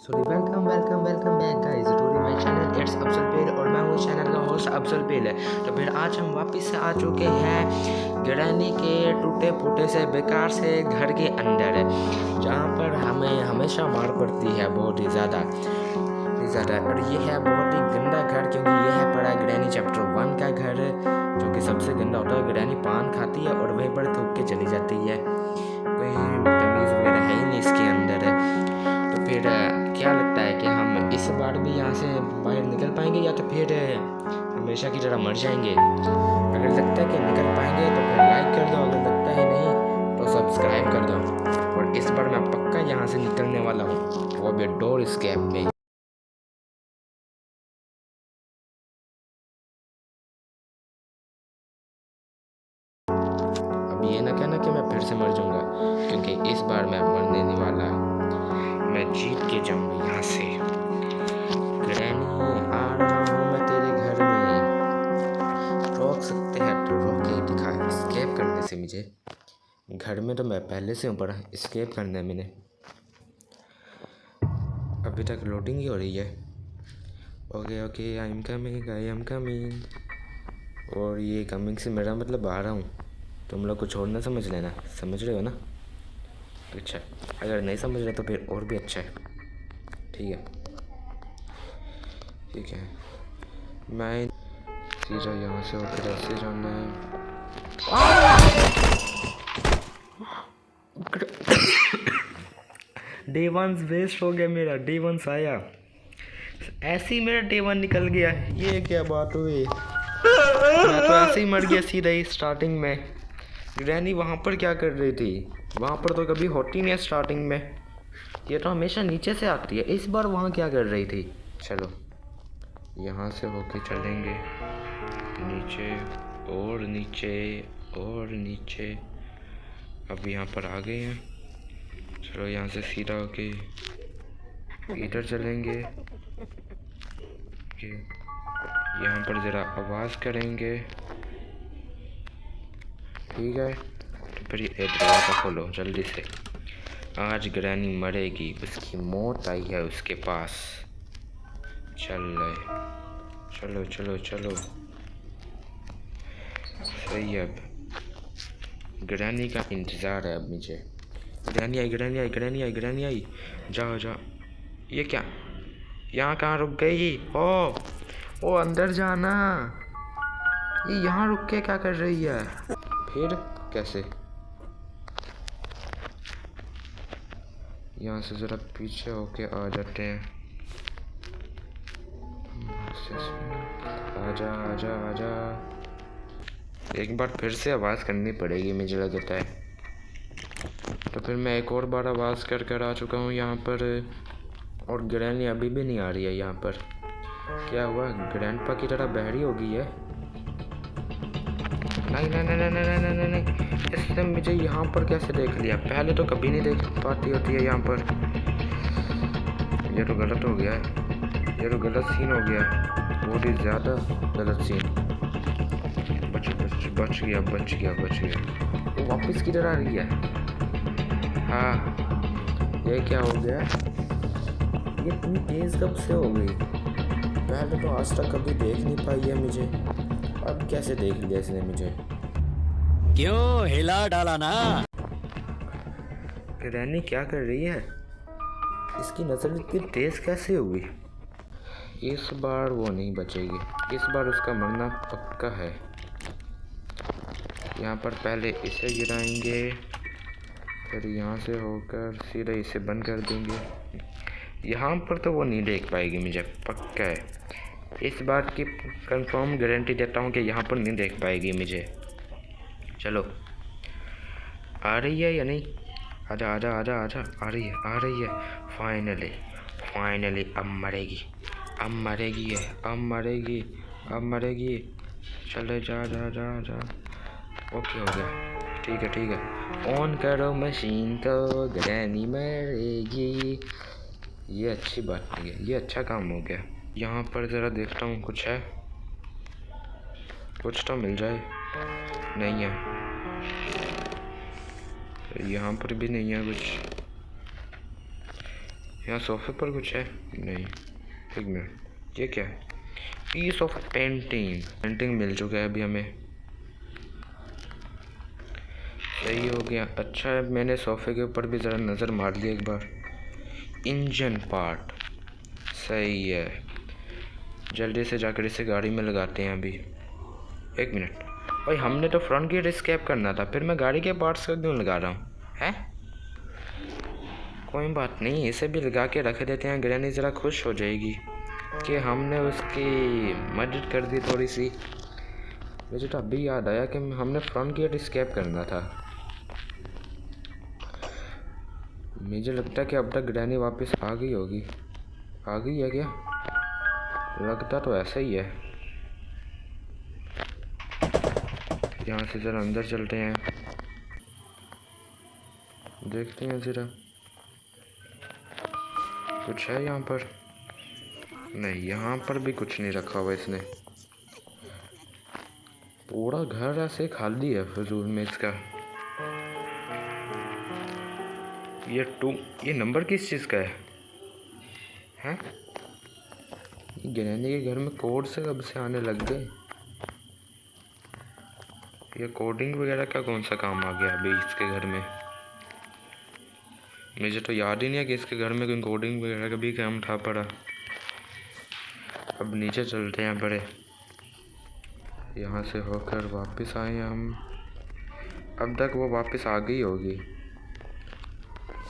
So welcome welcome welcome back guys to my channel it's Afzal पेल और मैं हूँ चैनल का होस्ट अफजल पेल है। तो फिर आज हम वापस से आ चुके हैं गिरानी के टूटे फूटे से बेकार से घर के अंदर, जहाँ पर हमें हमेशा मार पड़ती है बहुत ही ज़्यादा। और ये है बहुत ही गंदा घर, क्योंकि ये है पड़ा गिरानी चैप्टर 1 का घर, जो कि सबसे गंदा होता है। गिरानी पान खाती है और वहीं पर थूक के चली जाती है, कोई तमीज़ वगैरह है ही नहीं इसके अंदर। तो फिर क्या लगता है कि हम इस बार भी यहाँ से बाहर निकल पाएंगे या तो फिर हमेशा की तरह मर जाएंगे? अगर लगता है कि निकल पाएंगे तो फिर लाइक कर दो, अगर लगता है नहीं तो सब्सक्राइब कर दो। और इस बार मैं पक्का यहाँ से निकलने वाला हूँ, वो भी डोर स्केप में। अब ये ना कहना कि मैं फिर से मर जाऊँगा, क्योंकि इस बार मैं मरने नहीं वाला, मैं जीत के जाऊँगा यहाँ से। ग्रैनी आ रहा हूँ मैं तेरे घर में, रोक सकते हैं तो रोक के दिखा एस्केप करने से मुझे। घर में तो मैं पहले से ऊपर एस्केप करना है मैंने, अभी तक लोडिंग ही हो रही है। Okay okay I am coming. और ये कमिंग से मेरा मतलब आ रहा हूँ, तुम लोग कुछ और ना समझ लेना, समझ रहे हो ना? अच्छा, अगर नहीं समझ रहे तो फिर और भी अच्छा है। ठीक है मैं सीधा यहाँ से होकर ऐसे जाना है। डे 1 वेस्ट हो गया मेरा, डे 1 आया ऐसे ही मेरा डे 1 निकल गया। ये क्या बात हुई? मैं तो ऐसे ही मर गया सीधा ही स्टार्टिंग में। ग्रैनी वहाँ पर क्या कर रही थी? वहाँ पर तो कभी होती नहीं है स्टार्टिंग में, ये तो हमेशा नीचे से आती है। इस बार वहाँ क्या कर रही थी? चलो यहाँ से होके चलेंगे नीचे और नीचे और नीचे। अब यहाँ पर आ गए हैं, चलो यहाँ से सीधा होके इधर चलेंगे। यहाँ पर ज़रा आवाज़ करेंगे, ठीक है? तो फिर ये दरवाज़ा खोलो जल्दी से, आज ग्रैनी मरेगी, उसकी मौत आई है उसके पास। चलो चलो चलो सही है। अब ग्रैनी का इंतज़ार है अब मुझे। ग्रैनी आई। जाओ ये क्या, यहाँ कहाँ रुक गई? ओ अंदर जाना। ये यहाँ रुक के क्या कर रही है? फिर कैसे? यहाँ से ज़रा पीछे होके आ जाते हैं। आजा। एक बार फिर से आवाज़ करनी पड़ेगी मुझे लगता है। तो फिर मैं एक और बार आवाज़ कर आ चुका हूँ यहाँ पर, और ग्रैनी अभी भी नहीं आ रही है यहाँ पर। क्या हुआ? ग्रैंडपा की तरह बहरी हो गई है? नहीं, इसने मुझे यहाँ पर कैसे देख लिया? पहले तो कभी नहीं देख पाती होती है यहाँ पर। ये तो गलत हो गया है, ये तो गलत सीन हो गया है, बहुत ही ज़्यादा गलत सीन। बच गया। वो वापस किधर आ रही है? हाँ, ये क्या हो गया? ये इतनी तेज़ कब से हो गई? पहले तो आज तक कभी देख नहीं पाई है मुझे, अब कैसे देख लिया इसने मुझे? क्यों हिला डाला ना? ग्रैनी क्या कर रही है? इसकी नज़र इतनी तेज़ कैसे हुई? इस बार वो नहीं बचेगी, इस बार उसका मरना पक्का है। यहाँ पर पहले इसे गिराएंगे, फिर यहाँ से होकर सीधे इसे बंद कर देंगे। यहाँ पर तो वो नहीं देख पाएगी मुझे, पक्का है। इस बात की कंफर्म गारंटी देता हूँ कि यहाँ पर नहीं देख पाएगी मुझे। चलो आ रही है या नहीं? आजा। आ रही है। फाइनली अब मरेगी। चलो जा। ओके हो गया, ठीक है। ऑन करो मशीन तो ग्रैनी मरेगी। ये अच्छी बात नहीं है, ये अच्छा काम हो गया। यहाँ पर ज़रा देखता हूँ कुछ है, कुछ तो मिल जाए। नहीं है, यहाँ पर भी नहीं है कुछ। यहाँ सोफे पर कुछ है? नहीं, एक मिनट, ये क्या है? पीस ऑफ पेंटिंग मिल चुका है अभी हमें। सही हो गया। अच्छा है, मैंने सोफे के ऊपर भी ज़रा नज़र मार लिया एक बार। इंजन पार्ट सही है, जल्दी से जाकर इसे गाड़ी में लगाते हैं अभी। एक मिनट भाई, हमने तो फ्रंट गेट एस्केप करना था, फिर मैं गाड़ी के पार्ट्स को क्यों लगा रहा हूँ? है कोई बात नहीं, इसे भी लगा के रख देते हैं। ग्रैनी ज़रा खुश हो जाएगी कि हमने उसकी मदद कर दी थोड़ी सी। मुझे तो अभी याद आया कि हमने फ्रंट गेट एस्केप करना था। मुझे लगता है कि अब तक ग्रैनी वापस आ गई होगी। आ गई है क्या? लगता तो ऐसा ही है। यहाँ से ज़रा अंदर चलते हैं, देखते हैं ज़रा कुछ है यहाँ पर। नहीं, यहाँ पर भी कुछ नहीं रखा हुआ इसने। पूरा घर ऐसे खाली है फजूल में इसका। ये नंबर किस चीज़ का है? हैं? ग्रैनी के घर में कोड से कब से आने लग गए? ये कोडिंग वगैरह का कौन सा काम आ गया अभी इसके घर में? मुझे तो याद ही नहीं है कि इसके घर में कोई कोडिंग वगैरह का भी काम था पड़ा। अब नीचे चलते हैं बड़े। यहाँ से होकर वापस आए हम। अब तक वो वापस आ गई होगी,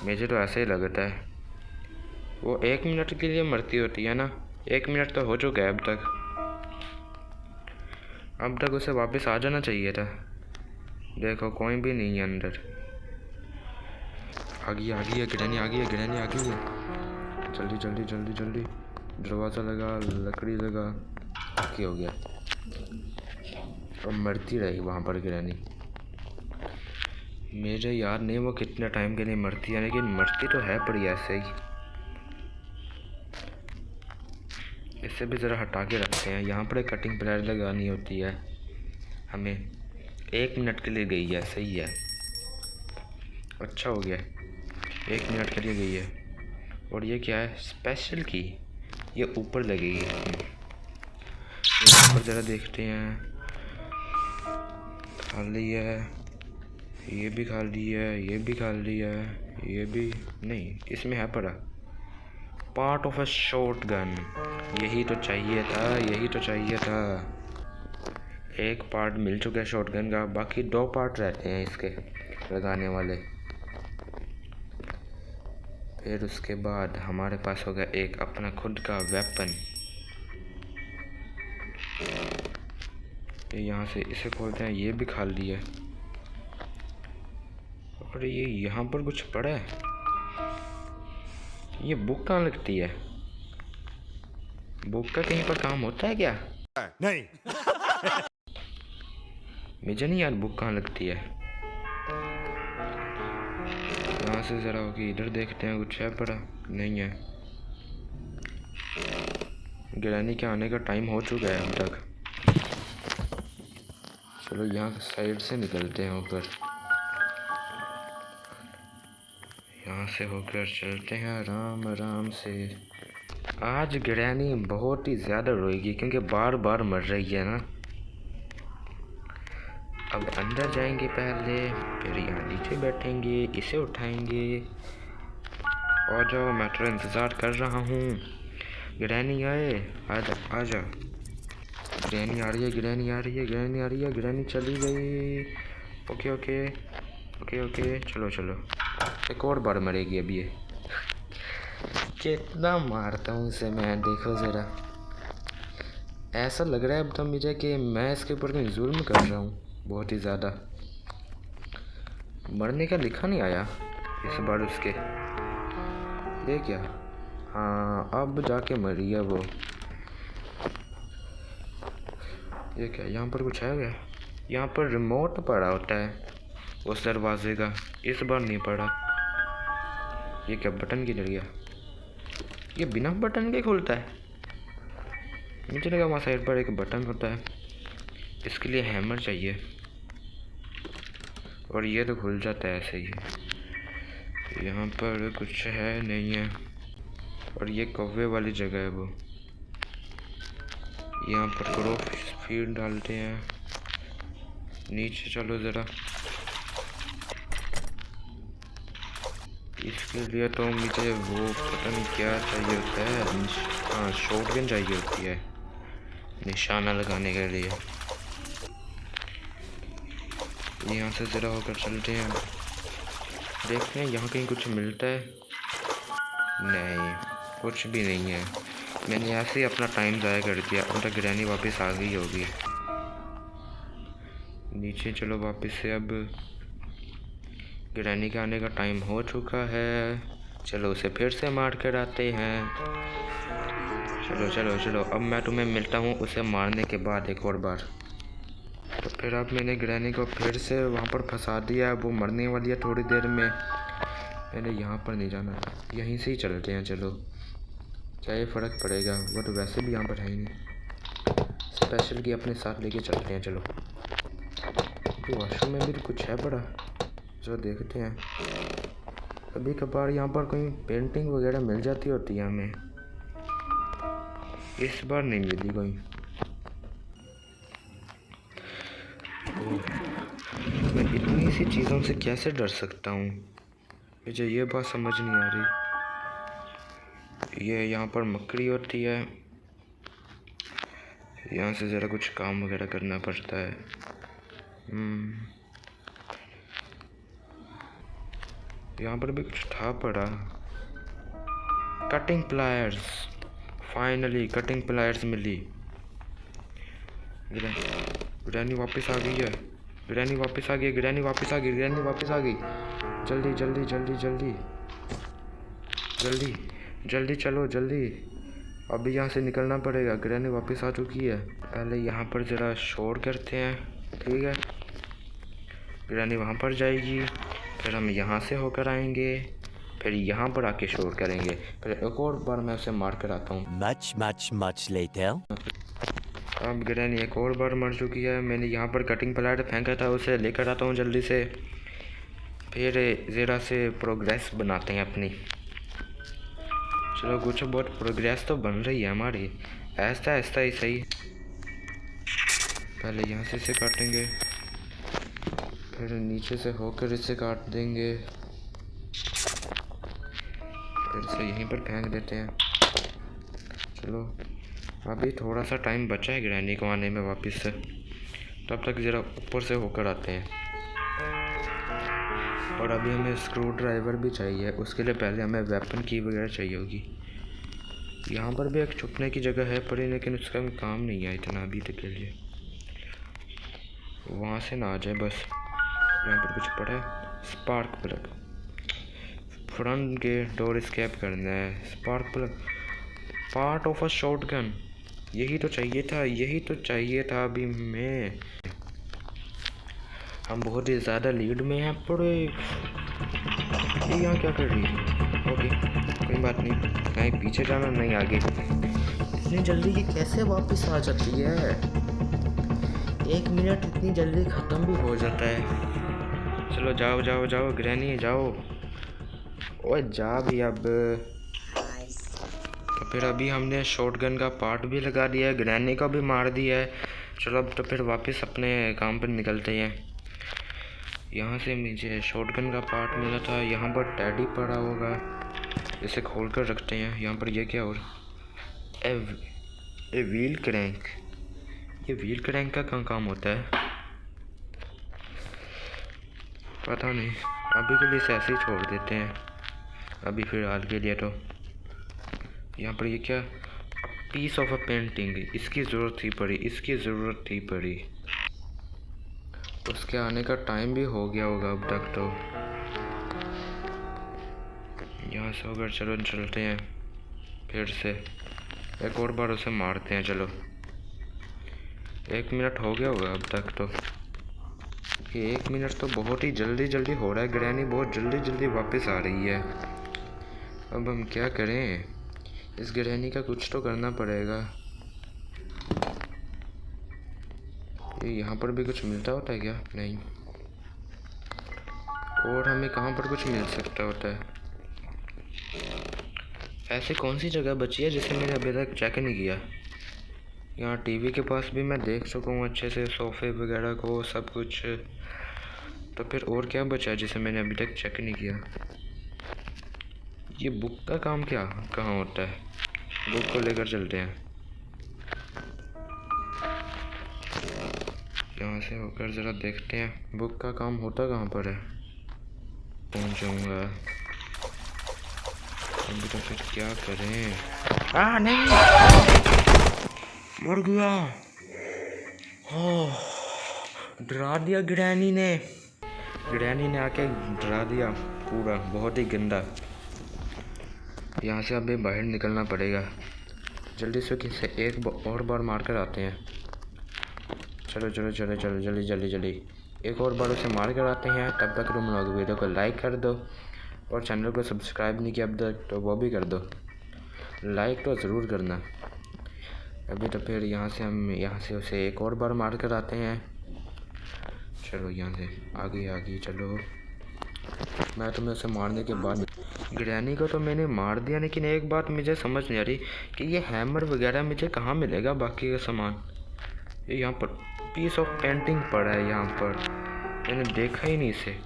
मुझे तो ऐसे ही लगता है। वो 1 मिनट के लिए मरती होती है ना, 1 मिनट तो हो चुका है अब तक उसे वापस आ जाना चाहिए था। देखो कोई भी नहीं है अंदर। आ गई है ग्रैनी, आ गई है। जल्दी जल्दी जल्दी जल्दी दरवाज़ा लगा, लकड़ी लगा। क्या हो गया? अब मरती रहेगी वहाँ पर ग्रैनी। मुझे याद नहीं वो कितने टाइम के लिए मरती है, लेकिन मरती तो है पड़ी ऐसे ही। इससे भी ज़रा हटा के रखते हैं। यहाँ पर एक कटिंग प्लेयर लगानी होती है हमें। 1 मिनट के लिए गई है, सही है, अच्छा हो गया, 1 मिनट के लिए गई है। और ये क्या है? स्पेशल की, ये ऊपर लगेगी। यहाँ पर ज़रा देखते हैं। खाली है, ये भी खाली है, ये भी खाली है, ये भी नहीं। इसमें है पड़ा part of a shot gun. यही तो चाहिए था। एक पार्ट मिल चुका है शॉट गन का, बाकी 2 पार्ट रहते हैं इसके लगाने वाले। फिर उसके बाद हमारे पास होगा एक अपना खुद का वेपन। यहाँ से इसे खोलते हैं, ये भी खाली है। और ये यहाँ पर कुछ पड़ा है। ये बुक कहाँ लगती है? बुक का कहीं पर काम होता है क्या? नहीं। मुझे नहीं यार बुक कहाँ लगती है। यहाँ से ज़रा होगी, इधर देखते हैं कुछ है पड़ा। नहीं है। ग्रैनी के आने का टाइम हो चुका है अब तक। चलो यहाँ साइड से निकलते हैं ऊपर। यहाँ से होकर चलते हैं आराम आराम से। आज ग्रैनी बहुत ही ज़्यादा रोएगी क्योंकि बार बार मर रही है ना। अब अंदर जाएंगे पहले, फिर यहाँ नीचे बैठेंगे, इसे उठाएंगे। आ जाओ, मैं तो इंतज़ार कर रहा हूँ। ग्रैनी आए, आजा। ग्रैनी आ रही है, ग्रैनी चली गई। ओके, चलो। एक और बार मरेगी अब ये। कितना मारता हूँ इसे मैं, देखो ज़रा। ऐसा लग रहा है अब तो मुझे कि मैं इसके ऊपर कोई जुल्म कर रहा हूँ बहुत ही ज़्यादा। मरने का लिखा नहीं आया इस बार उसके। ये क्या? हाँ, अब जाके मरी है वो। ये क्या? यहाँ पर कुछ है क्या? यहाँ पर रिमोट पड़ा होता है उस दरवाजे का, इस बार नहीं पड़ा। ये क्या? बटन किधर गया? ये बिना बटन के खुलता है? मुझे लगा वहाँ साइड पर एक बटन होता है। इसके लिए हैमर चाहिए, और ये तो खुल जाता है ऐसे ही। यहाँ पर कुछ है नहीं है। और ये कौवे वाली जगह है वो। यहाँ पर करो फीड डालते हैं। नीचे चलो ज़रा। इसके लिए तो मुझे वो पता नहीं क्या चाहिए होता है। हाँ, शॉटगन चाहिए होती है निशाना लगाने के लिए। यहाँ से ज़रा होकर चलते हैं, देखते हैं यहाँ कहीं कुछ मिलता है। नहीं, कुछ भी नहीं है। मैंने ऐसे ही अपना टाइम ज़ाया कर दिया। अब तक ग्रैनी वापस आ गई होगी। नीचे चलो वापस से। अब ग्रैनी के आने का टाइम हो चुका है। चलो उसे फिर से मार कर आते हैं। चलो चलो चलो, अब मैं तुम्हें मिलता हूँ उसे मारने के बाद एक और बार। तो फिर अब मैंने ग्रैनी को फिर से वहाँ पर फंसा दिया। वो मरने वाली है थोड़ी देर में। मैंने यहाँ पर नहीं जाना, यहीं से ही चलते हैं। चलो, क्या ये फ़र्क पड़ेगा, वो तो वैसे भी यहाँ पर है ही नहीं। स्पेशल की अपने साथ लेके चलते हैं। चलो, तो वॉशरूम में भी कुछ है बड़ा, जो देखते हैं। कभी कभार यहाँ पर कोई पेंटिंग वगैरह मिल जाती होती है हमें। इस बार नहीं मिली कोई। मैं इतनी सी चीज़ों से कैसे डर सकता हूँ, मुझे ये बात समझ नहीं आ रही। ये यहाँ पर मकड़ी होती है। यहाँ से ज़रा कुछ काम वगैरह करना पड़ता है। यहाँ पर भी कुछ था पड़ा। Cutting pliers, finally cutting pliers मिली। ग्रैनी वापस आ गई है। ग्रैनी वापस आ गई। ग्रैनी वापस आ गई। ग्रैनी वापस आ गई। जल्दी जल्दी जल्दी जल्दी जल्दी जल्दी चलो जल्दी। अभी यहाँ से निकलना पड़ेगा। ग्रैनी वापस आ चुकी है। पहले यहाँ पर ज़रा शोर करते हैं, ठीक है। ग्रैनी वहाँ पर जाएगी, फिर हम यहाँ से होकर आएंगे, फिर यहाँ पर आके शोर करेंगे। फिर एक और बार मैं उसे मार कर आता हूँ। Much later. अब ग्रैनी एक और बार मर चुकी है। मैंने यहाँ पर कटिंग प्लायर फेंका था, उसे लेकर आता हूँ जल्दी से। फिर ज़रा से प्रोग्रेस बनाते हैं अपनी। चलो, कुछ बहुत प्रोग्रेस तो बन रही है हमारी, ऐसा ऐसा ही सही। पहले यहाँ से इसे काटेंगे, फिर नीचे से होकर इसे काट देंगे, फिर इसे यहीं पर फेंक देते हैं। चलो, अभी थोड़ा सा टाइम बचा है ग्रैनी को आने में वापस से, तब तक ज़रा ऊपर से होकर आते हैं। और अभी हमें स्क्रू ड्राइवर भी चाहिए। उसके लिए पहले हमें वेपन की वगैरह चाहिए होगी। यहाँ पर भी एक छुपने की जगह है पड़ी, लेकिन उसका काम नहीं है इतना अभी तक के लिए। वहाँ से ना आ जाए बस। यहाँ पर कुछ पड़ा है, spark plug. Front gate door escape करना है। Spark plug, part of a shotgun. यही तो चाहिए था, यही तो चाहिए था। अभी मैं हम बहुत ही ज़्यादा लीड में हैं। पड़े ये यहाँ क्या कर रही है? ओके, कोई बात नहीं, कहीं पीछे जाना नहीं आगे। इतनी जल्दी ये कैसे वापस आ जाती है? 1 मिनट इतनी जल्दी ख़त्म भी हो जाता है। चलो जाओ जाओ जाओ ग्रैनी जाओ। ओए जा भी अब। तो फिर अभी हमने शॉटगन का पार्ट भी लगा दिया है, ग्रैनी को भी मार दिया है। चलो अब तो फिर वापस अपने काम पर निकलते हैं। यहाँ से मुझे शॉटगन का पार्ट मिला था। यहाँ पर टैडी पड़ा होगा, इसे खोल कर रखते हैं। यहाँ पर ये क्या और ए व्हील क्रैंक। ये व्हील क्रैंक का कहाँ काम होता है पता नहीं। अभी के लिए इसे ऐसे ही छोड़ देते हैं अभी फ़िलहाल के लिए। तो यहाँ पर ये क्या, पीस ऑफ अ पेंटिंग। इसकी ज़रूरत ही पड़ी, इसकी ज़रूरत ही पड़ी। उसके आने का टाइम भी हो गया होगा अब तक। तो यहाँ से होकर चलो चलते हैं फिर से एक और बार उसे मारते हैं। चलो, 1 मिनट हो गया होगा अब तक। तो ये 1 मिनट तो बहुत ही जल्दी जल्दी हो रहा है। ग्रैनी बहुत जल्दी जल्दी वापस आ रही है। अब हम क्या करें? इस ग्रैनी का कुछ तो करना पड़ेगा। यहाँ पर भी कुछ मिलता होता है क्या? नहीं। और हमें कहाँ पर कुछ मिल सकता होता है? ऐसी कौन सी जगह बची है जिसे मैंने अभी तक चेक नहीं किया? यहाँ टीवी के पास भी मैं देख सकूँ अच्छे से, सोफ़े वगैरह को सब कुछ। तो फिर और क्या बचा है जिसे मैंने अभी तक चेक नहीं किया? ये बुक का काम क्या कहाँ होता है? बुक को लेकर चलते हैं। यहाँ से होकर ज़रा देखते हैं बुक का काम होता कहाँ पर है। पहुँच जाऊँगा अभी। तो फिर क्या करें? नहीं, मर गया। डरा दिया ग्रैनी ने आके डरा दिया पूरा, बहुत ही गंदा। यहाँ से अभी बाहर निकलना पड़ेगा जल्दी से, किसी एक और बार मार कर आते हैं। चलो जल्दी एक और बार उसे मार कर आते हैं। तब तक तुम लोग वीडियो को लाइक कर दो और चैनल को सब्सक्राइब नहीं किया अब तक तो वो भी कर दो, लाइक तो ज़रूर करना। अभी तो फिर यहाँ से उसे एक और बार मार कर आते हैं। चलो यहाँ से आगे चलो। मैं तुम्हें उसे मारने के बाद ग्रैनी को तो मैंने मार दिया, लेकिन एक बात मुझे समझ नहीं आ रही कि ये हैमर वगैरह मुझे कहाँ मिलेगा, बाकी का सामान। ये यहाँ पर पीस ऑफ पेंटिंग पड़ा है, यहाँ पर मैंने देखा ही नहीं इसे।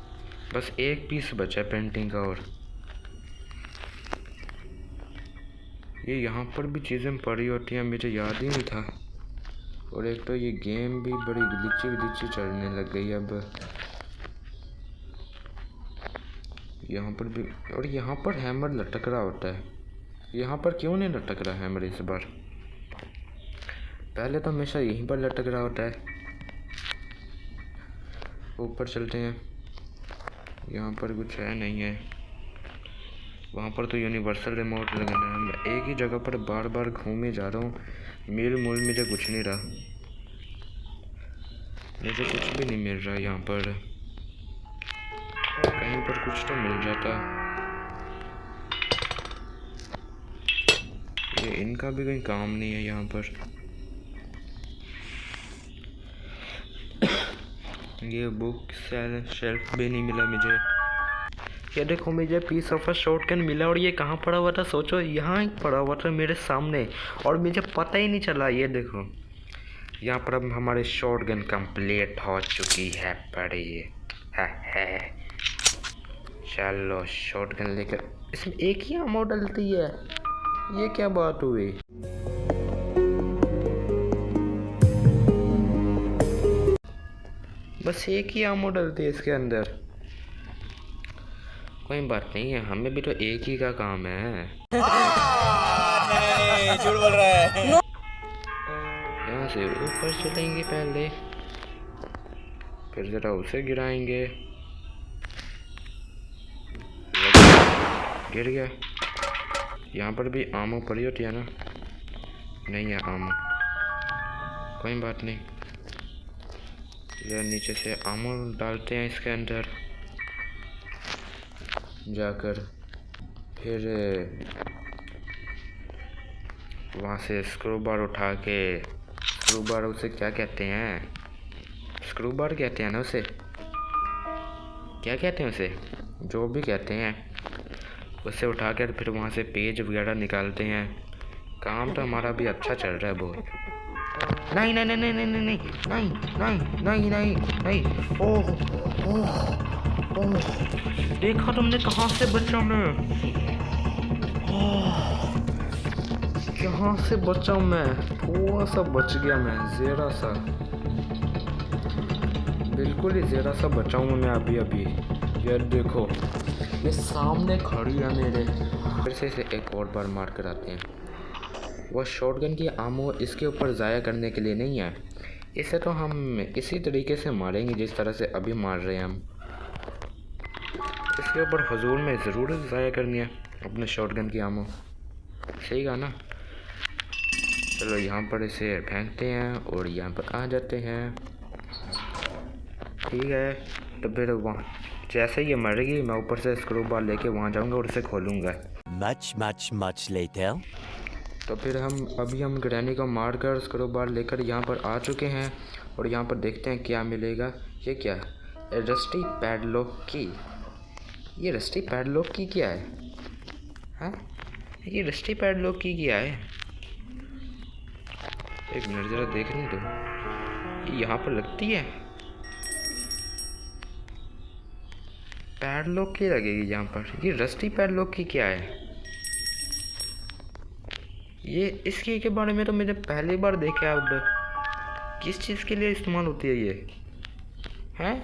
बस एक पीस बचा है पेंटिंग का। और ये यहाँ पर भी चीज़ें पड़ी होती हैं, मुझे याद ही नहीं था। और एक तो ये गेम भी बड़ी ग्लिची चलने लग गई अब। यहाँ पर भी, और यहाँ पर हैमर लटक रहा होता है। यहाँ पर क्यों नहीं लटक रहा हैमर इस बार? पहले तो हमेशा यहीं पर लटक रहा होता है। ऊपर चलते हैं। यहाँ पर कुछ है नहीं है। वहाँ पर तो यूनिवर्सल रिमोट लगाना है। मैं एक ही जगह पर बार बार घूमे जा रहा हूँ, मेल मूल मुझे कुछ नहीं रहा, मुझे कुछ भी नहीं मिल रहा। यहाँ पर कहीं पर कुछ तो मिल जाता। ये इनका भी कोई काम नहीं है यहाँ पर। ये बुक शेल्फ भी नहीं मिला मुझे। ये देखो मुझे पीस ऑफ अ शॉटगन मिला, और ये कहाँ पड़ा हुआ था? सोचो, यहाँ ही पड़ा हुआ था मेरे सामने और मुझे पता ही नहीं चला। ये देखो यहाँ पर अब हमारी शॉटगन कंप्लीट हो चुकी है पड़ी है। चलो शॉटगन लेकर, इसमें एक ही आमो डलती है, ये क्या बात हुई? बस एक ही आमो डलती है इसके अंदर। कोई बात नहीं है, हमें भी तो एक ही का काम है। नहीं, झूठ बोल रहा है। यहाँ से ऊपर चलेंगे पहले, फिर जरा उसे गिराएंगे। गिर गया। यहाँ पर भी आमो पड़ी होती है ना? नहीं है आमो, कोई बात नहीं। जरा नीचे से आमो डालते हैं इसके अंदर जाकर, फिर वहाँ से स्क्रू बार उठा के, स्क्रू बार उसे क्या कहते हैं? स्क्रू बार कहते हैं ना उसे? क्या कहते हैं उसे? जो भी कहते हैं, उसे उठा कर फिर वहाँ से पेज वगैरह निकालते हैं। काम तो हमारा भी अच्छा चल रहा है बहुत। नहीं नहीं नहीं नहीं नहीं नहीं नहीं नहीं नहीं नहीं नहीं। ओह ओह ओह, देखा तुमने कहाँ से बचा मैं? कहाँ से बचा मैं? थोड़ा सा बच गया मैं, ज़रा सा, बिल्कुल ही ज़रा सा बचा हूँ मैं अभी। ये देखो, ये सामने खड़ी है मेरे। फिर से इसे एक और बार मार कर आते हैं। वह शॉटगन की आमो इसके ऊपर ज़ाया करने के लिए नहीं है, इसे तो हम इसी तरीके से मारेंगे जिस तरह से अभी मार रहे हैं हम। इसके ऊपर फजूल में ज़रूर ज़ाया करनी है अपने शॉटगन की आमो, सही कहा ना? चलो यहाँ पर इसे फेंकते हैं और यहाँ पर आ जाते हैं। ठीक है, तो फिर वहाँ जैसे ये मरेगी मैं ऊपर से स्क्रू बार लेके वहाँ जाऊँगा और इसे खोलूँगा। Much later. तो फिर हम ग्रैनी को मार कर स्क्रू बार लेकर यहाँ पर आ चुके हैं और यहाँ पर देखते हैं क्या मिलेगा। ये क्या है? रस्टी पैडलॉक की। ये रस्टी पैडलॉक की क्या है? हाँ, ये रस्टी पैडलॉक की क्या है? एक मिनट जरा देखने दो, ये यहाँ पर लगती है पैडलॉक की लगेगी यहाँ पर। ये रस्टी पैडलॉक की क्या है? ये इसके के बारे में तो मैंने पहली बार देखा। अब किस चीज़ के लिए इस्तेमाल होती है ये हैं?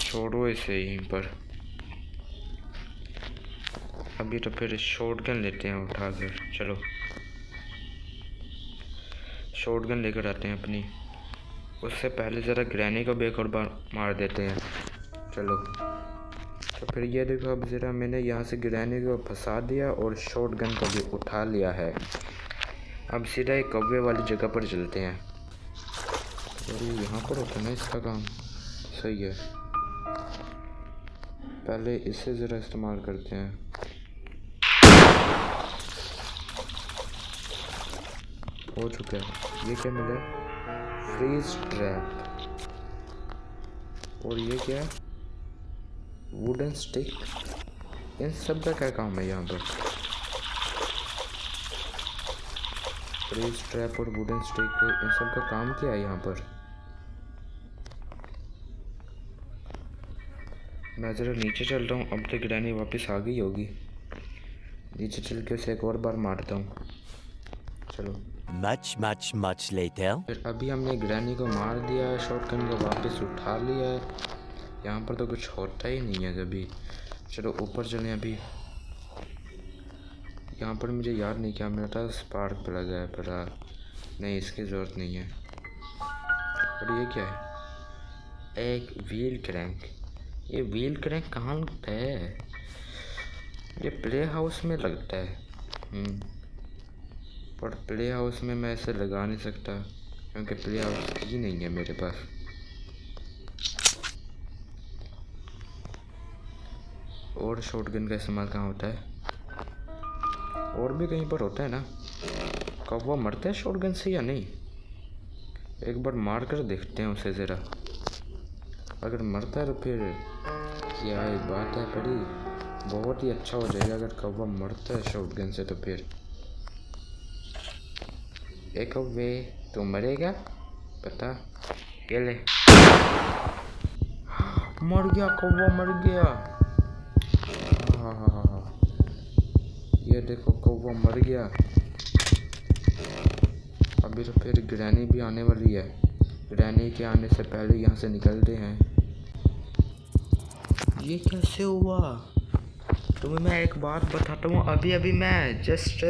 छोड़ो इसे यहीं पर। अभी तो फिर शॉटगन लेते हैं उठाकर। चलो शॉटगन लेकर आते हैं अपनी। उससे पहले ज़रा ग्रैनी को भी एक और बार मार देते हैं। चलो तो फिर ये देखो, अब ज़रा मैंने यहाँ से ग्रैनी को फंसा दिया और शॉटगन को भी उठा लिया है। अब सीधा एक कौवे वाली जगह पर चलते हैं। अरे यहाँ पर होता है ना इसका काम, सही है। पहले इसे ज़रा इस्तेमाल करते हैं। हो चुका है। ये क्या मिला? Freeze trap. और ये क्या है? Wooden stick. इन सब का क्या काम है यहाँ पर? फ्रीज ट्रैप और वुडन स्टिक, इन सब का काम क्या है यहाँ पर? मैं ज़रा नीचे चल रहा हूँ। अब तक ग्रैनी वापस आ गई होगी। नीचे चल के उसे एक और बार मारता हूँ। चलो Much later. फिर अभी हमने ग्रैनी को मार दिया है, शॉटगन को वापस उठा लिया है। यहाँ पर तो कुछ होता ही नहीं है कभी। चलो ऊपर चलें। अभी यहाँ पर मुझे याद नहीं क्या मेरा था, स्पार्क प्लग है पर नहीं, इसकी ज़रूरत नहीं है। और ये क्या है? एक व्हील क्रैंक। ये व्हील क्रैंक कहाँ लगता है? ये प्ले हाउस में लगता है। पर प्ले हाउस में मैं इसे लगा नहीं सकता क्योंकि प्ले हाउस ही नहीं है मेरे पास। और शॉटगन का इस्तेमाल कहाँ होता है? और भी कहीं पर होता है ना। कौवा मरता है शॉटगन से या नहीं? एक बार मार कर देखते हैं उसे ज़रा। अगर मरता है तो फिर क्या ही बात है, बड़ी बहुत ही अच्छा हो जाएगा। अगर कौवा मरता है शॉटगन से तो फिर एक कौवे तो मरेगा, पता? ये ले, मर गया कौवा, मर गया। हाँ, ये देखो कौवा मर गया। अभी तो फिर ग्रैनी भी आने वाली है। ग्रैनी के आने से पहले यहाँ से निकलते हैं। ये कैसे हुआ? तुम्हें मैं एक बात बताता हूँ। अभी अभी मैं जस्ट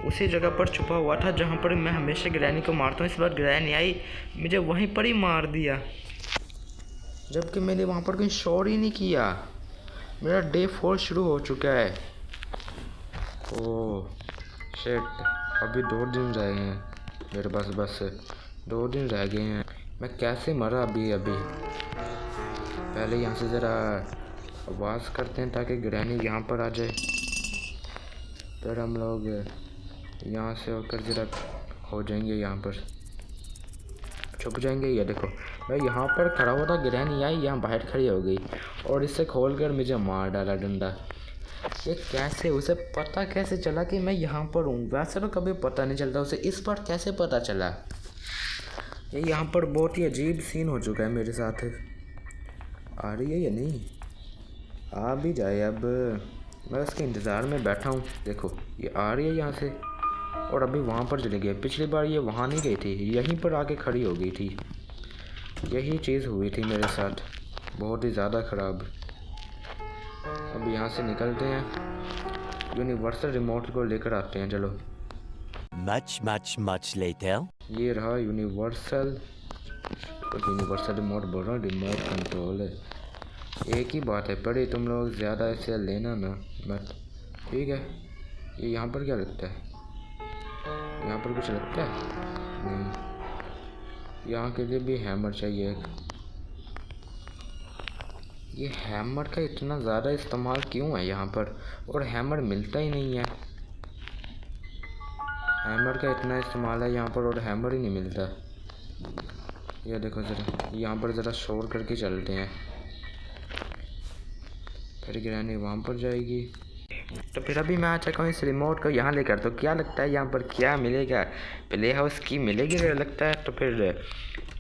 उसी जगह पर छुपा हुआ था जहाँ पर मैं हमेशा ग्रैनी को मारता हूँ। इस बार ग्रैनी आई, मुझे वहीं पर ही मार दिया, जबकि मैंने वहाँ पर कहीं शोर ही नहीं किया। मेरा डे 4 शुरू हो चुका है। ओह शिट, अभी 2 दिन रह गए हैं मेरे पास, बस 2 दिन रह गए हैं। मैं कैसे मरा अभी? पहले यहाँ से ज़रा आवाज़ करते हैं ताकि ग्रैनी यहाँ पर आ जाए। फिर हम लोग यहाँ से होकर ज़रा हो जाएंगे, यहाँ पर छुप जाएंगे। ये देखो मैं यहाँ पर खड़ा हुआ था, ग्रैनी आई यहाँ बाहर खड़ी हो गई और इससे खोलकर मुझे मार डाला डंडा। ये कैसे? उसे पता कैसे चला कि मैं यहाँ पर हूँ? वैसे तो कभी पता नहीं चलता उसे, इस बार कैसे पता चला? ये यहाँ पर बहुत ही अजीब सीन हो चुका है मेरे साथ। आ रही है या नहीं? आ भी जाए। अब मैं उसके इंतज़ार में बैठा हूँ। देखो ये आ रही है यहाँ से और अभी वहाँ पर चली गई। पिछली बार ये वहाँ नहीं गई थी, यहीं पर आके खड़ी हो गई थी। यही चीज़ हुई थी मेरे साथ, बहुत ही ज़्यादा ख़राब। अब यहाँ से निकलते हैं, यूनिवर्सल रिमोट को लेकर आते हैं। चलो Much later. ये रहा यूनिवर्सल रिमोट, बोल रहा हूँ रिमोट कंट्रोल है। एक ही बात है, पड़े तुम लोग ज़्यादा ऐसे लेना ना मत, ठीक है? ये यहाँ पर क्या लगता है? यहाँ पर कुछ लगता है? नहीं। यहाँ के लिए भी हैमर चाहिए एक। ये हैमर का इतना ज़्यादा इस्तेमाल क्यों है यहाँ पर? और हैमर मिलता ही नहीं है। हैमर का इतना इस्तेमाल है यहाँ पर और हैमर ही नहीं मिलता। ये देखो ज़रा, यहाँ पर ज़रा शोर करके चलते हैं। फिर गिरानी वहाँ पर जाएगी। तो फिर अभी मैं आ चुका हूँ इस रिमोट को यहाँ लेकर। तो क्या लगता है यहाँ पर क्या मिलेगा? प्ले हाउस की मिलेगी अगर लगता है तो फिर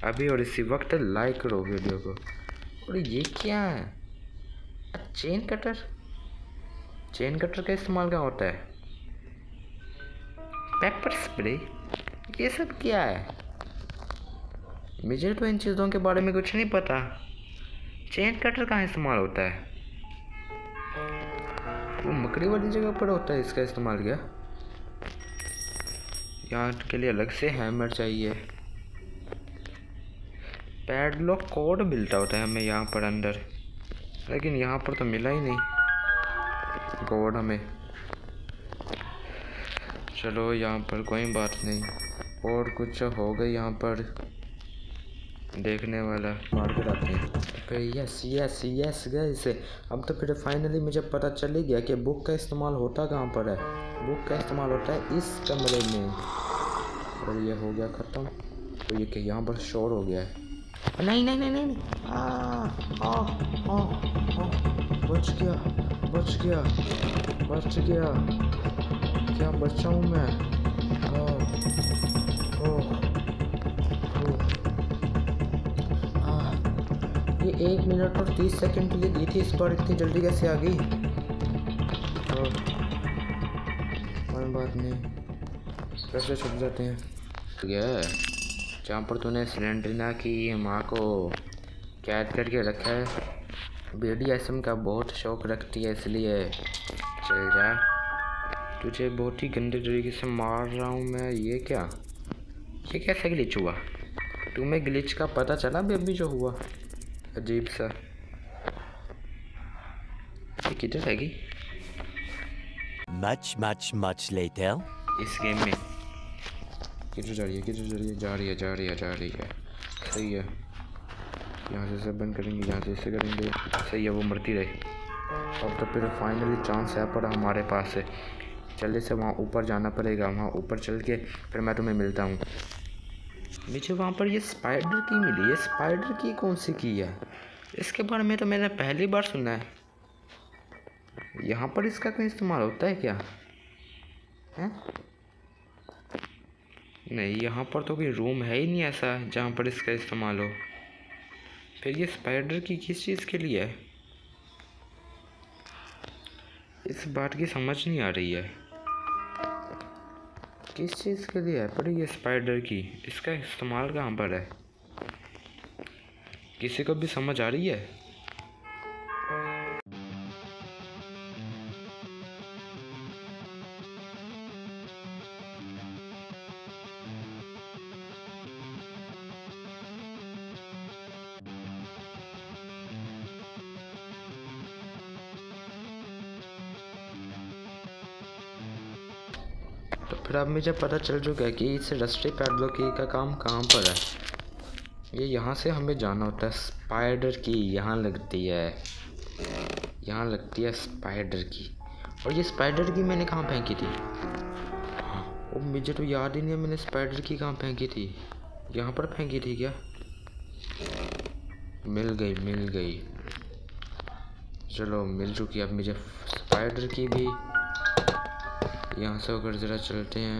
अभी और इसी वक्त लाइक करो वीडियो को। और ये क्या है? Chain cutter. चेन कटर का इस्तेमाल कहाँ होता है? पेपर स्प्रे, ये सब क्या है? मुझे तो इन चीज़ों के बारे में कुछ नहीं पता। चेन कटर कहाँ इस्तेमाल होता है? वो मकड़ी वाली जगह पर होता है इसका इस्तेमाल क्या? यहाँ के लिए अलग से हैमर चाहिए। पैडलॉक कोड मिलता होता है हमें यहाँ पर अंदर, लेकिन यहाँ पर तो मिला ही नहीं कोड हमें। चलो यहाँ पर कोई बात नहीं, और कुछ होगा यहाँ पर देखने वाला। मार्केट आते हैं। यस यस यस गाइस, अब तो फिर फाइनली मुझे पता चल ही गया कि बुक का इस्तेमाल होता कहाँ पर है। बुक का इस्तेमाल होता है इस कमरे में। और ये हो गया ख़त्म। तो ये कि यहाँ पर शोर हो गया है। नहीं नहीं नहीं नहीं, नहीं। बच गया बच गया बच गया। क्या बचा हूँ मैं? ये 1 मिनट और 30 सेकंड के लिए दी थी, इस पर इतनी जल्दी कैसे आ गई? कोई बात नहीं, कैसे छुप जाते हैं। जहाँ पर तूने सिलेंडरिना की माँ को कैद करके रखा है, BDSM का बहुत शौक रखती है, इसलिए चल जा। तुझे बहुत ही गंदे तरीके से मार रहा हूँ मैं। ये क्या? ये कैसे ग्लिच हुआ? तुम्हें ग्लिच का पता चला अभी जो हुआ? अजीब सा। ये किधर रहेगी? Much later. इस गेम में किधर जा रही है? किधर जा रही है? जा रही है जा रही है जा रही है। सही है, यहाँ से सब बंद करेंगे, यहाँ से इसे करेंगे। सही है, वो मरती रहे। अब तो फिर फाइनली चांस है पर हमारे पास है। जल्दी से वहाँ ऊपर जाना पड़ेगा। वहाँ ऊपर चल के फिर मैं तुम्हें मिलता हूँ। मुझे वहाँ पर ये स्पाइडर की मिली। ये स्पाइडर की कौन सी की है? इसके बारे में तो मैंने पहली बार सुना है। यहाँ पर इसका कोई इस्तेमाल होता है क्या? हैं? नहीं, यहाँ पर तो कोई रूम है ही नहीं ऐसा जहाँ पर इसका इस्तेमाल हो। फिर ये स्पाइडर की किस चीज़ के लिए है? इस बात की समझ नहीं आ रही है, किस चीज़ के लिए है पर ये स्पाइडर की? इसका इस्तेमाल कहाँ पर है? किसी को भी समझ आ रही है? तो फिर अब मुझे पता चल चुका है कि इस रस्टी पैडलॉक की का काम कहाँ पर है। ये यहाँ से हमें जाना होता है। स्पाइडर की यहाँ लगती है, यहाँ लगती है स्पाइडर की। और ये स्पाइडर की मैंने कहाँ फेंकी थी? और मुझे तो याद ही नहीं है मैंने स्पाइडर की कहाँ फेंकी थी। यहाँ पर फेंकी थी क्या? मिल गई मिल गई। चलो मिल चुकी है अब मुझे स्पाइडर की भी। यहाँ से होकर ज़रा चलते हैं।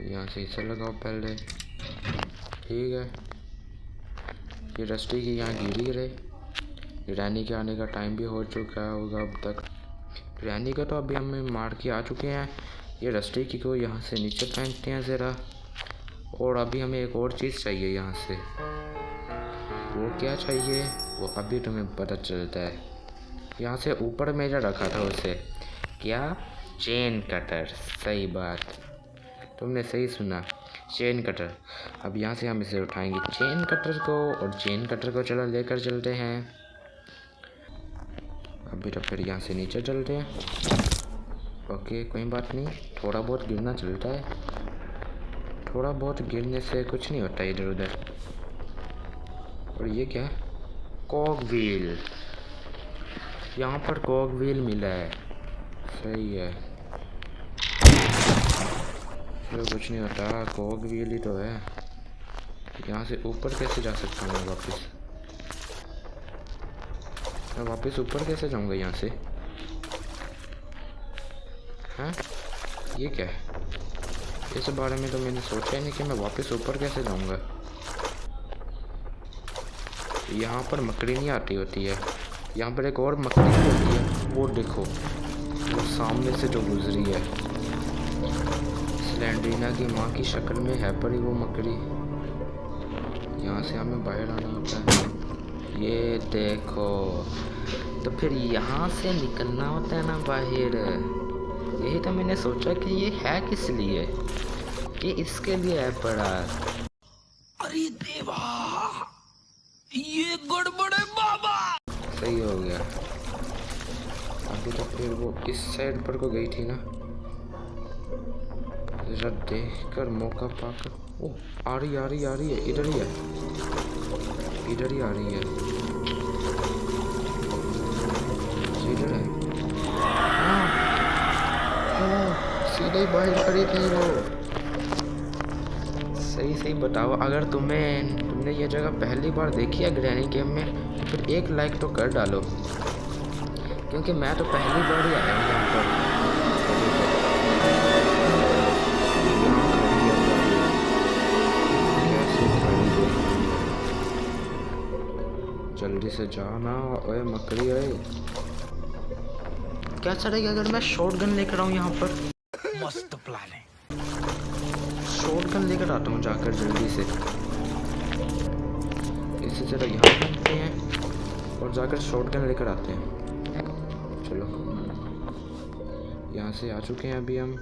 यहाँ से इसे लगाओ पहले। ठीक है, ये रस्टी की यहाँ गिरी रहे। रानी के आने का टाइम भी हो चुका होगा अब तक। रानी का तो अभी हमें मार के आ चुके हैं। ये रस्टी की को यहाँ से नीचे फेंकते हैं ज़रा। और अभी हमें एक और चीज़ चाहिए यहाँ से। वो क्या चाहिए वो अभी तुम्हें पता चलता है। यहाँ से ऊपर मेजा रखा था उसे। क्या? Chain cutter. सही बात, तुमने सही सुना, चेन कटर। अब यहाँ से हम इसे उठाएंगे चेन कटर को, और चेन कटर को चलो लेकर चलते हैं। अभी तो फिर यहाँ से नीचे चलते हैं। ओके कोई बात नहीं, थोड़ा बहुत गिरना चलता है। थोड़ा बहुत गिरने से कुछ नहीं होता इधर उधर। और ये क्या? Cog wheel. यहाँ पर कॉक व्हील मिला है। सही है, चलो कुछ नहीं होता, कॉक व्हील ही तो है। यहाँ से ऊपर कैसे जा सकता हूँ वापस? मैं वापस ऊपर कैसे जाऊंगा यहाँ से? हाँ, ये क्या है? इस बारे में तो मैंने सोचा ही नहीं कि मैं वापस ऊपर कैसे जाऊंगा। यहाँ पर मकड़ी नहीं आती होती है, यहाँ पर एक और मकड़ी होती है, वो देखो, वो सामने से जो गुजरी है। स्लेंड्रीना की माँ की शक्ल में है पड़ी वो मकड़ी। यहाँ से हमें बाहर आना होता है, ये देखो। तो फिर यहाँ से निकलना होता है ना बाहर। यही तो मैंने सोचा कि ये है किस लिए, ये इसके लिए है पड़ा। अरे देवा, ये गड़बड़ है बाबा। सही हो गया। अभी तो फिर वो इस साइड पर को गई थी ना, जरा देख कर मौका पाकर। ओ, आ रही है, इधर ही है, इधर ही आ रही है, इधर है। हाँ, सीधे ही बाहर खड़ी थी वो। सही बताओ, अगर तुमने ये जगह पहली बार देखी है ग्रैनी गेम में, तो फिर एक लाइक तो कर डालो, क्योंकि मैं तो पहली बार ही आया हूँ यहाँ पर। जल्दी से जाना। ओए मकड़ी, ओए क्या चलेगा अगर मैं शॉटगन लेकर आऊँ यहाँ पर? मस्त प्लान है। शॉटगन लेकर आता हूँ जाकर जल्दी से। इससे जरा यहाँ घूमते हैं और जाकर शॉटगन लेकर आते हैं। चलो, यहाँ से आ चुके हैं अभी हम।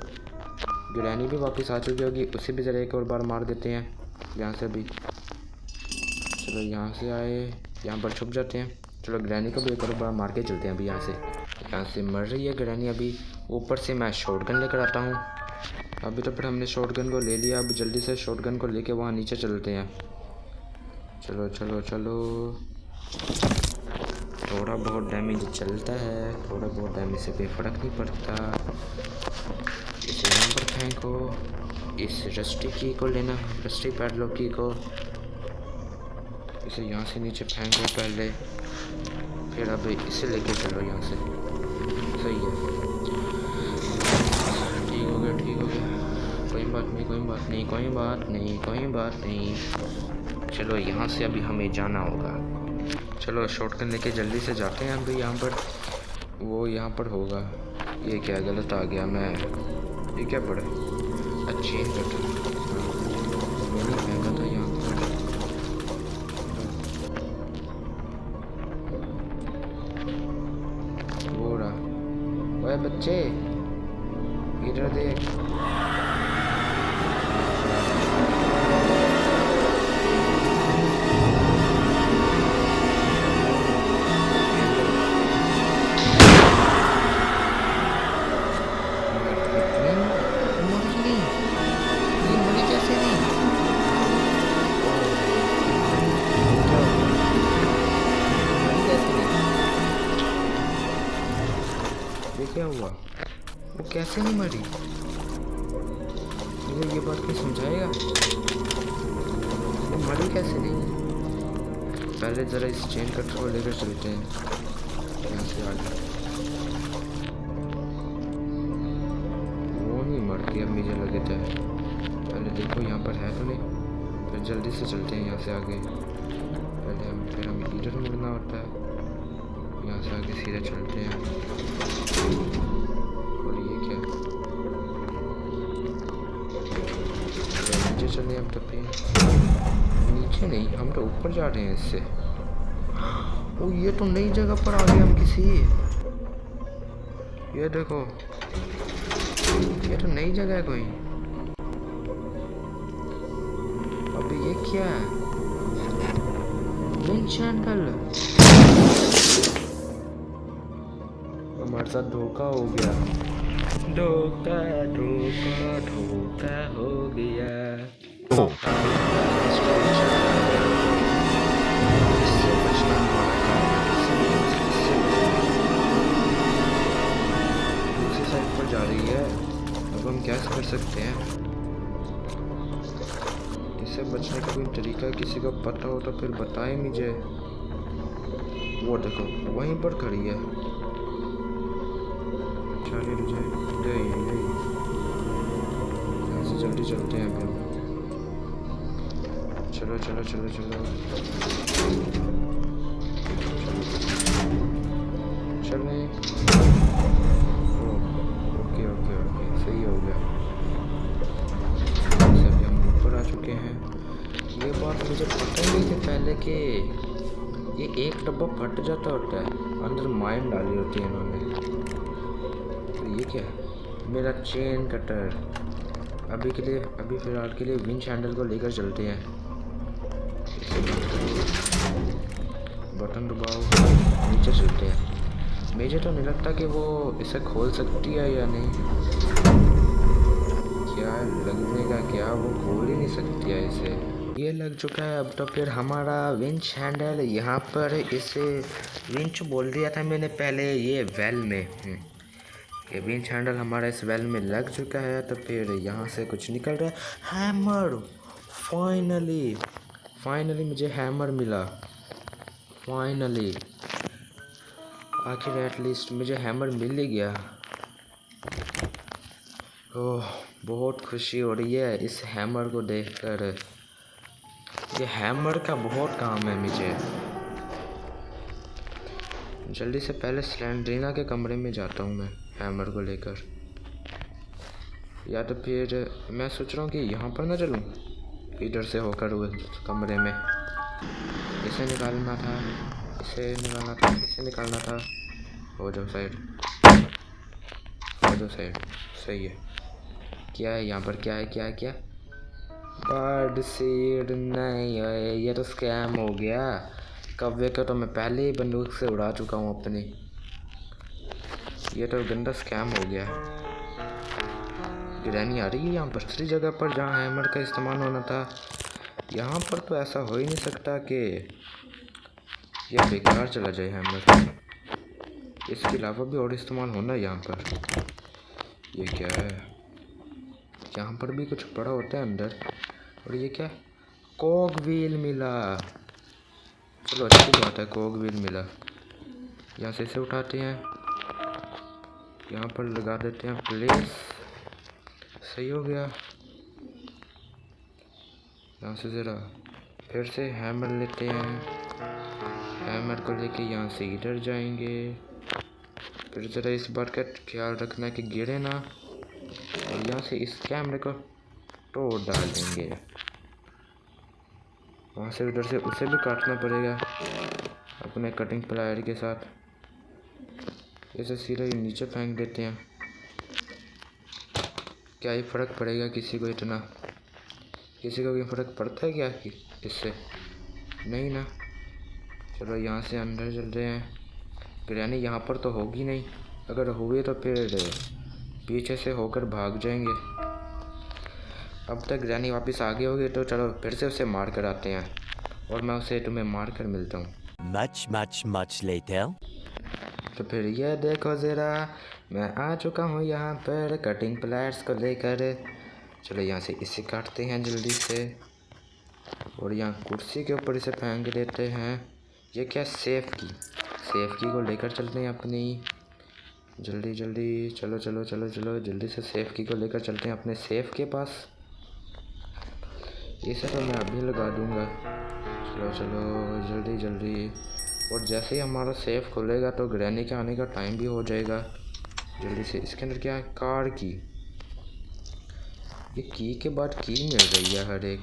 ग्रैनी भी वापस आ चुकी होगी, उसे भी ज़रा एक और बार मार देते हैं यहाँ से भी। चलो, यहाँ से आए, यहाँ पर छुप जाते हैं। चलो, ग्रैनी को भी एक और बार मार के चलते हैं अभी यहाँ से। यहाँ से मर रही है ग्रैनी अभी। ऊपर से मैं शॉटगन लेकर आता हूँ। अभी तो फिर हमने शॉटगन को ले लिया, अब जल्दी से शॉटगन को लेके वहाँ नीचे चलते हैं। चलो चलो चलो। थोड़ा बहुत डैमेज चलता है, थोड़ा बहुत डैमेज से कोई फ़र्क नहीं पड़ता। इसे यहाँ पर फेंको। इस रस्टी की को लेना, रस्टी पैडलॉक की को। इसे यहाँ से नीचे फेंको पहले, फिर अब इसे लेके चलो यहाँ से। सही है, ठीक हो गया, ठीक हो गया। कोई बात नहीं। चलो, यहाँ से अभी हमें जाना होगा। चलो, शॉटगन लेके जल्दी से जाते हैं अभी यहाँ पर। वो यहाँ पर होगा। ये क्या गलत आ गया मैं? ये क्या पड़ा? अच्छी है मैंने फेंका था यहाँ पर। वो रहा। ओए बच्चे, इधर देख। क्या हुआ? वो कैसे नहीं मरी? मुझे ये बात कोई समझाएगा, वो मरी कैसे नहीं? पहले ज़रा इस चेन का थ्रो लेकर चलते हैं यहाँ से आगे। वो नहीं मरती अब मुझे लगे था। पहले देखो यहाँ पर है तो नहीं, फिर जल्दी से चलते हैं यहाँ से आगे। फिर हमें इधर मुड़ना होता है, यहाँ से आगे सीधे चलते हैं। और ये क्या? नीचे चले हम तो पे। नीचे नहीं, हम तो ऊपर जा रहे हैं इससे। ओ, ये तो नई जगह पर आ गए हम किसी। ये देखो, ये तो नई जगह है कोई। अभी ये क्या है? हमारे साथ धोखा हो गया। धोखा हो गया। इससे बचना हमारा काम है। दूसरी साइड पर जा रही है, अब हम क्या कर सकते हैं? इससे बचने का कोई तरीका किसी को पता हो तो फिर बताएं मुझे। वो देखो वहीं पर खड़ी है। चलिए यहाँ से जल्दी चलते हैं फिर। चलो चलो चलो चलो चलें। ओके ओके ओके सही हो गया। सब हम ऊपर आ चुके हैं। ये बात मुझे पता ही नहीं थी पहले कि ये एक डब्बा फट जाता होता है, अंदर माइन डाली होती है इन्होंने। तो ये क्या है? मेरा चेन कटर। अभी फ़िलहाल के लिए विंच हैंडल को लेकर चलते हैं। बटन दबाओ, नीचे चलते हैं। मुझे तो नहीं लगता कि वो इसे खोल सकती है या नहीं। क्या लगने का क्या, वो खोल ही नहीं सकती है इसे। ये लग चुका है। अब तो फिर हमारा विंच हैंडल यहाँ पर, इसे विंच बोल दिया था मैंने पहले, ये वेल में। ये विंच हैंडल हमारा इस वेल में लग चुका है। तो फिर यहाँ से कुछ निकल रहा है। हैमर, फाइनली मुझे हैमर मिला। फाइनली आखिर एटलीस्ट मुझे हैमर मिल ही गया। ओह बहुत खुशी हो रही है इस हैमर को देखकर। ये हैमर का बहुत काम है मुझे। जल्दी से पहले स्लेंड्रीना के कमरे में जाता हूँ मैं हैमर को लेकर। या तो फिर मैं सोच रहा हूँ कि यहाँ पर ना चलूँ, इधर से होकर हुए कमरे में। इसे निकालना था, इसे निकालना था। हो जाओ साइड। सही है। क्या है यहाँ पर? क्या है? बर्ड सीड नहीं है, ये तो स्कैम हो गया। कौवे को तो मैं पहले ही बंदूक से उड़ा चुका हूँ अपनी। ये तो गंदा स्कैम हो गया। ग्रैनी आ रही है यहाँ पर दूसरी जगह पर जहाँ हैमर का इस्तेमाल होना था। यहाँ पर तो ऐसा हो ही नहीं सकता कि यह बेकार चला जाए हैमर। इसके अलावा भी और इस्तेमाल होना है यहाँ पर। ये क्या है? यहाँ पर भी कुछ पड़ा होता है अंदर। और ये क्या? कॉग व्हील मिला। चलो अच्छी बात है, कॉग व्हील मिला। यहाँ से इसे उठाते हैं, यहाँ पर लगा देते हैं प्लेस। सही हो गया। यहाँ से ज़रा फिर से हैमर लेते हैं। हैमर को लेके यहाँ से इधर जाएंगे। फिर ज़रा इस बात का ख्याल रखना कि गिरे ना। और यहाँ से इस कैमरे को तोड़ डालेंगे। वहाँ से उधर से उसे भी काटना पड़ेगा अपने कटिंग प्लायर के साथ। इसे सीधा ही नीचे फेंक देते हैं। क्या ही फ़र्क पड़ेगा किसी को इतना? किसी को भी फ़र्क पड़ता है क्या इससे? नहीं ना। चलो यहाँ से अंदर चल रहे हैं। ग्रैनी यहाँ पर तो होगी नहीं, अगर हुए तो फिर पीछे से होकर भाग जाएंगे। अब तक ग्रैनी वापस आ गई होगी, तो चलो फिर से उसे मार कर आते हैं और मैं उसे तुम्हें मार कर मिलता हूँ। Much later. तो फिर यह देखो ज़रा, मैं आ चुका हूँ यहाँ पर कटिंग प्लायर्स को लेकर। चलो यहाँ से इसे काटते हैं जल्दी से और यहाँ कुर्सी के ऊपर इसे फेंक देते हैं। ये क्या? सेफ की को लेकर चलते हैं अपनी। जल्दी चलो जल्दी से सेफ की को लेकर चलते हैं अपने सेफ के पास। इसे तो मैं अभी लगा दूंगा। चलो जल्दी। और जैसे ही हमारा सेफ खुलेगा तो ग्रैनी के आने का टाइम भी हो जाएगा। जल्दी से। इसके अंदर क्या है? कार की। ये की के बाद की मिल रही है हर एक,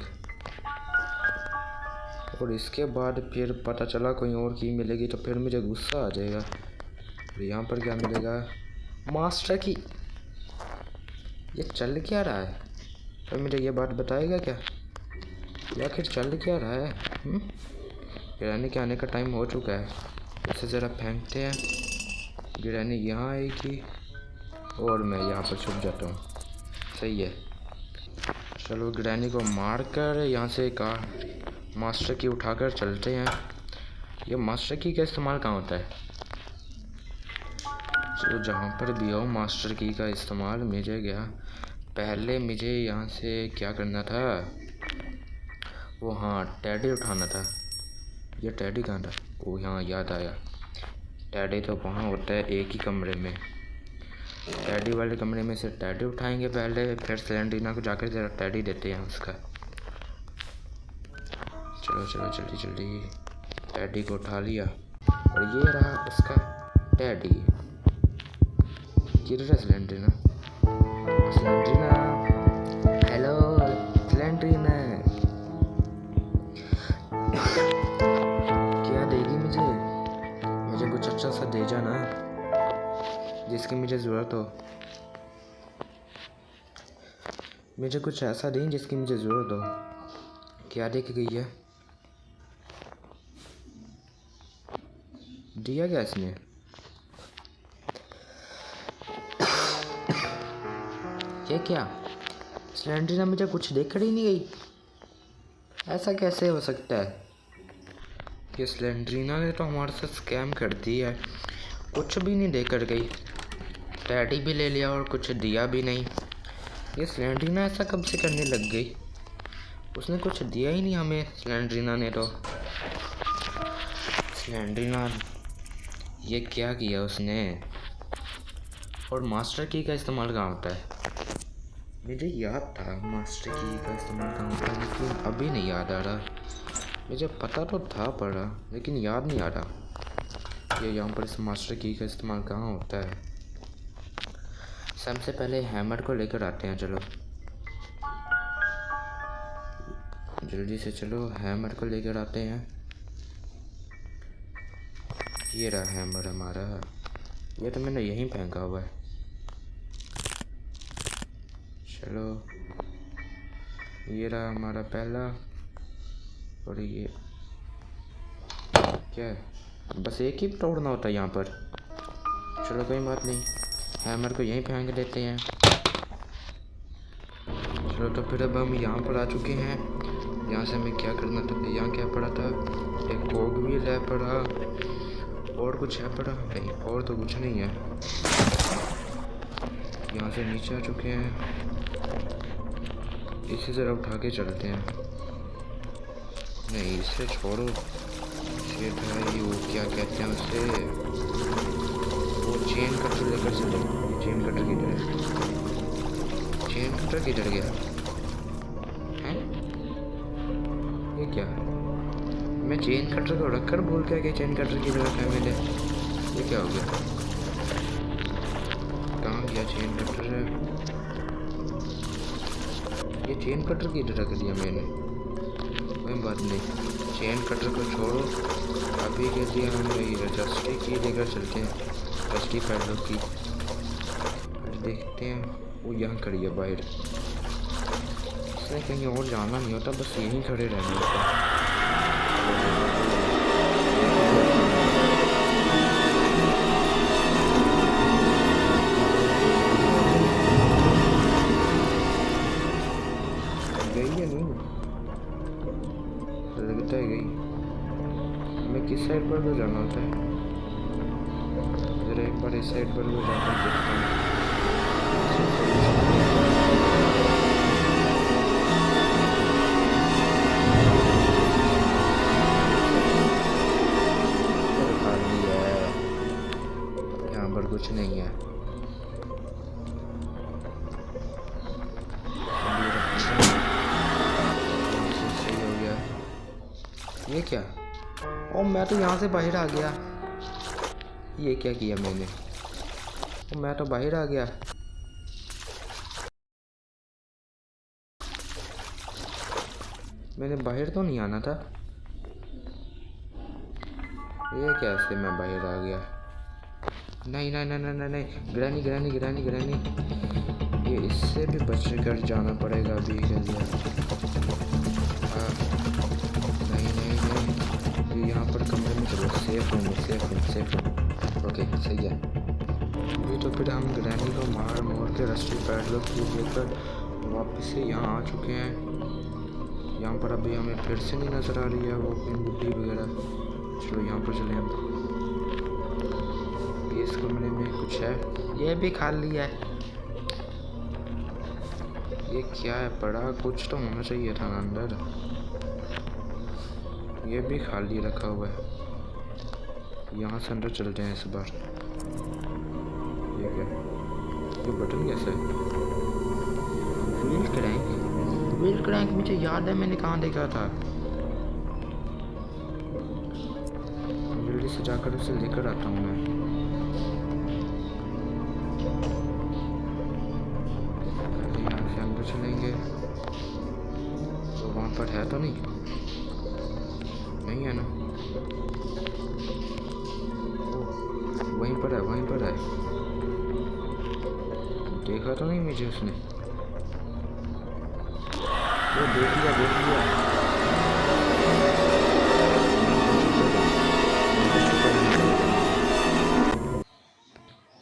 और इसके बाद फिर पता चला कोई और की मिलेगी तो फिर मुझे गुस्सा आ जाएगा। और यहाँ पर क्या मिलेगा? मास्टर की। ये चल क्या रहा है? तो मुझे ये बात बताएगा क्या? या आखिर चल क्या रहा है? ग्रैनी के आने का टाइम हो चुका है। इसे ज़रा फेंकते हैं। ग्रैनी यहाँ आएगी और मैं यहाँ पर छुप जाता हूँ। सही है। चलो ग्रैनी को मार कर यहाँ से कार मास्टर की उठाकर चलते हैं। ये मास्टर की का इस्तेमाल कहाँ होता है? चलो जहाँ पर भी हो मास्टर की का इस्तेमाल मुझे गया। पहले मुझे यहाँ से क्या करना था? वो हाँ, टेडी उठाना था। ये टेडी कहाँ था? ओ यहाँ याद आया। टैडी तो वहाँ होता है एक ही कमरे में। टैडी वाले कमरे में से टैडी उठाएंगे पहले, फिर सेलेंड्रीना को जाकर जरा टैडी देते हैं उसका। चलो चलो जल्दी जल्दी, टैडी को उठा लिया और ये रहा उसका टैडी। किधर है सेलेंड्रीना? सेलेंड्रीना, हेलो सेलेंड्रीना, क्या देगी मुझे? मुझे कुछ अच्छा सा दे जाना जिसकी मुझे ज़रूरत हो। मुझे कुछ ऐसा दें जिसकी मुझे ज़रूरत हो। क्या दे के गई है? दिया क्या इसने? ये क्या? सेलेंड्रीना मुझे कुछ देकर ही नहीं गई। ऐसा कैसे हो सकता है? ये सेलेंड्रीना ने तो हमारे साथ स्कैम कर दिया है, कुछ भी नहीं देकर गई। टैडी भी ले लिया और कुछ दिया भी नहीं। ये सेलेंड्रीना ऐसा कब से करने लग गई? उसने कुछ दिया ही नहीं हमें सेलेंड्रीना ने तो। सेलेंड्रीना, ये क्या किया उसने? और मास्टर की का इस्तेमाल कहाँ होता है? मुझे याद था मास्टर की का इस्तेमाल कहाँ होता है, लेकिन अभी नहीं याद आ रहा। मुझे पता तो था पड़ा, लेकिन याद नहीं आ रहा। ये यहाँ पर इस मास्टर की का इस्तेमाल कहाँ होता है। सबसे पहले हैमर को लेकर आते हैं। चलो जल्दी से चलो, हैमर को लेकर आते हैं। ये रहा हैमर हमारा। ये तो मैंने यहीं फेंका हुआ है। चलो, ये रहा हमारा पहला। और ये क्या है? बस एक ही तोड़ना होता है यहाँ पर। चलो कोई बात नहीं, हैमर को यहीं फेंक देते हैं। चलो तो फिर अब हम यहाँ पर आ चुके हैं। यहाँ से हमें क्या करना था? यहाँ क्या पड़ा था? एक कोग व्हील है पड़ा, और कुछ है पड़ा? नहीं, और तो कुछ नहीं है। यहाँ से नीचे आ चुके हैं। इसे ज़रा उठा के चलते हैं। नहीं, इसे छोड़ो। ये वो क्या कहते हैं उसे? वो चेन कटर लेकर चलो। चेन कटर किधर है? चेन कटर किधर गया है? ये क्या? मैं चेन कटर को रखकर बोल क्या कि चेन कटर किधर रखा है मैंने? ये क्या हो गया? कहाँ गया चेन कटर? ये चेन कटर किधर रख दिया मैंने? कोई बात नहीं, चेन कटर को छोड़ो। अभी के लिए हम ये रजिस्ट्री की लेकर चलते हैं। रजिस्ट्री पैडलॉक की देखते हैं। वो यहाँ खड़ी है बाहर। इसने कहीं और जाना नहीं होता, बस यहीं खड़े रहना होता। गई है नहीं? लगता है गई। हमें किस साइड पर तो जाना होता है? जरा एक बार इस साइड पर भी जाकर देखता हूँ। खाली है, यहाँ पर कुछ नहीं है। ये क्या? ओ, मैं तो यहाँ से बाहर आ गया। ये क्या किया मैंने? ओ, मैं तो बाहर आ गया। मैंने बाहर तो नहीं आना था। ये कैसे मैं बाहर आ गया? नहीं नहीं नहीं नहीं नहीं, ग्रैनी ग्रैनी ग्रैनी ग्रैनी, ये इससे भी बच कर जाना पड़ेगा अभी के लिए। यहाँ पर कमरे में चलो, safe room, safe room, safe room. Okay सही है। अभी तो फिर हम ग्रैनी को मार मोड़ के रस्टी पैडलॉक की लेकर वापस से यहाँ आ चुके हैं। यहाँ पर अभी हमें फिर से नहीं नज़र आ रही है वो अपनी बुड्ढी वगैरह। चलो यहाँ पर चले हम। इस कमरे में कुछ है, ये भी खाली है। ये क्या है पड़ा? कुछ तो होना चाहिए था अंदर। ये भी खाली रखा हुआ है। यहाँ से अंदर चलते हैं इस बार। ये क्या, ये बटन कैसा है? व्हील क्रैंक मुझे याद है, मैंने कहाँ देखा था। जल्दी से जाकर उसे लेकर आता हूँ मैं। यहाँ से अंदर चलेंगे तो वहाँ पर है तो नहीं है ना? वहीं पर है। देखा तो नहीं मुझे उसने? वो देख लिया।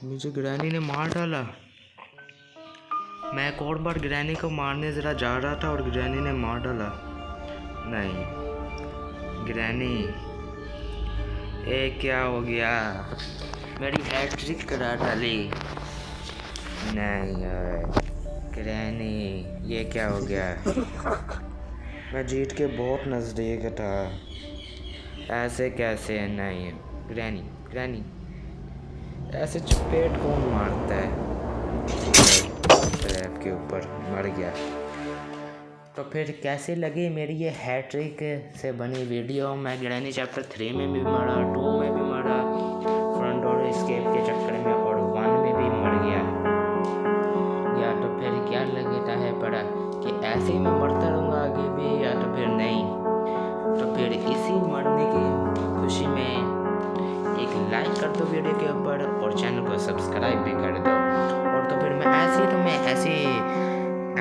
मुझे ग्रैनी ने मार डाला। मैं एक और बार ग्रैनी को मारने ज़रा जा रहा था और ग्रैनी ने मार डाला। नहीं ग्रैनी, ये क्या हो गया? मेरी हैट्रिक करा डाली। नहीं यार ग्रैनी, ये क्या हो गया? मैं जीत के बहुत नज़दीक था, ऐसे कैसे? नहीं ग्रैनी ऐसे चपेट कौन मारता है? ट्रैप के ऊपर मर गया। तो फिर कैसी लगी मेरी ये हैट्रिक से बनी वीडियो? मैं ग्रैनी चैप्टर 3 में भी मरा, 2 में भी मरा, फ्रंट डोर एस्केप के चक्कर में, और 1 में भी मर गया। या तो फिर क्या लगता है पड़ा कि ऐसे ही मैं मरता रहूँगा आगे भी, या तो फिर नहीं? तो फिर इसी मरने की खुशी में एक लाइक कर दो वीडियो के ऊपर और चैनल को सब्सक्राइब भी कर दो। और तो फिर मैं ऐसी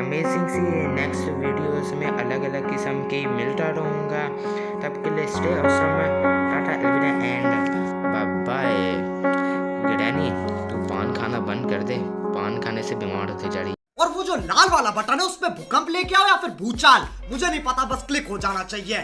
अमेजिंग सी नेक्स्ट वीडियोस में अलग अलग किस्म की मिलता रहूँगा। तब के लिए स्टे ऑसम, टाटा अलविदा एंड बाय बाय। ग्रैनी तू पान खाना बंद कर दे, पान खाने से बीमार होती जा रही। और वो जो लाल वाला बटन है उसमें भूकंप लेके आओ या फिर भूचाल, मुझे नहीं पता, बस क्लिक हो जाना चाहिए।